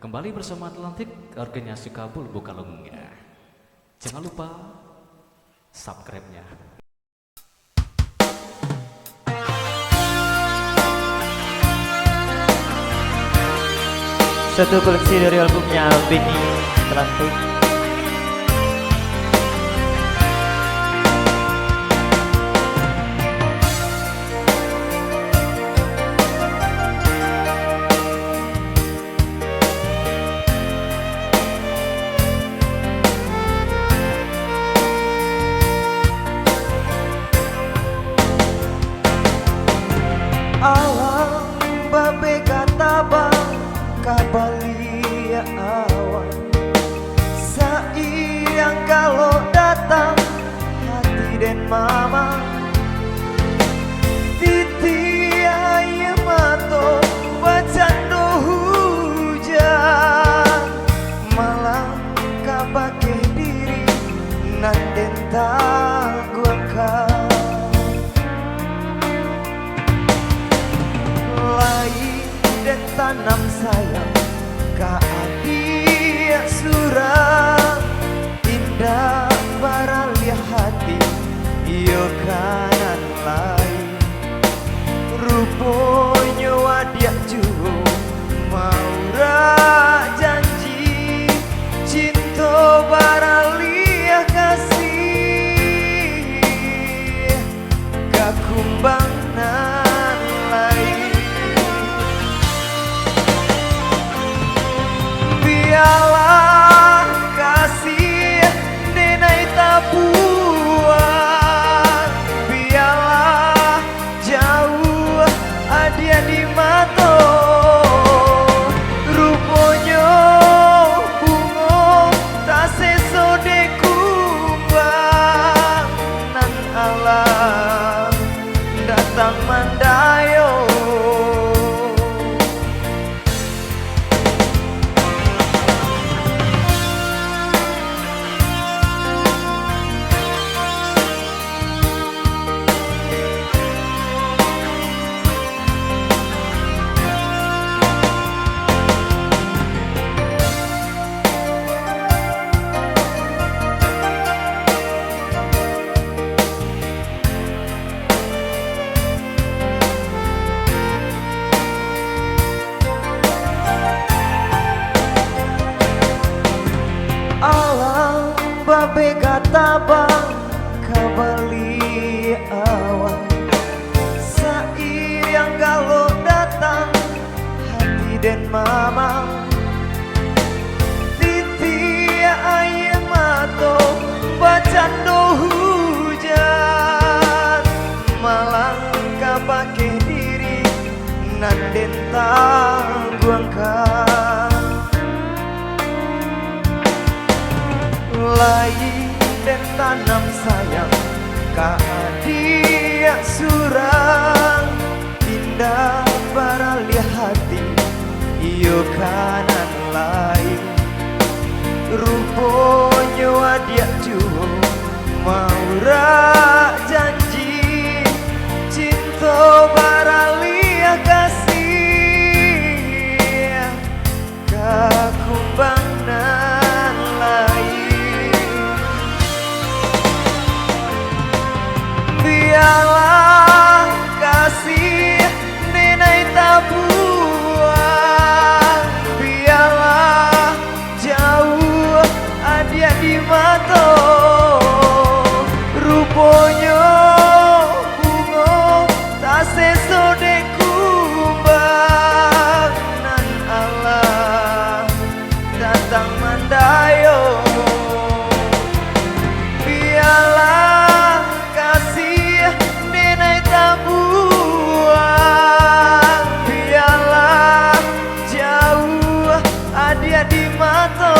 Kembali bersama Atlantik, organisasi kabul Bukalungnya. Jangan lupa subscribe-nya. Satu koleksi dari albumnya Albini Atlantik. Alam babe kata bang kabalia awan sayang kalau datang hati dan mama titi ayam mato bacando hujan malam kabake diri nanden taguangkan dan tanam sayang keadia surang indah baralia hati iyo kanan lain ruponya wadiak juo maura janji cinta baralia kasih kakumbang nan lain biarlah kasih denai tabuan biarlah jauh adia di mata rupanya bunga tak sesode kumbang nan alam datang mandayo. Alam babe kata bang kabali awan sayang kalau datang hati dan mama titi ayam mato bacando hujan malang kabake diri nanden tangguangkan lain dan tanam sayang keadia surang indah baralia hati iyo kanan lain ruponya wadiak juo maura janji cinta baralia kasih kakumbang nan lain biarlah kasih denai tabuan biarlah jauh adia di mata rupanya bunga tak sesode kumbang nan alam datang mandayo biarlah kasih denai tabuan biarlah jauh adia di mata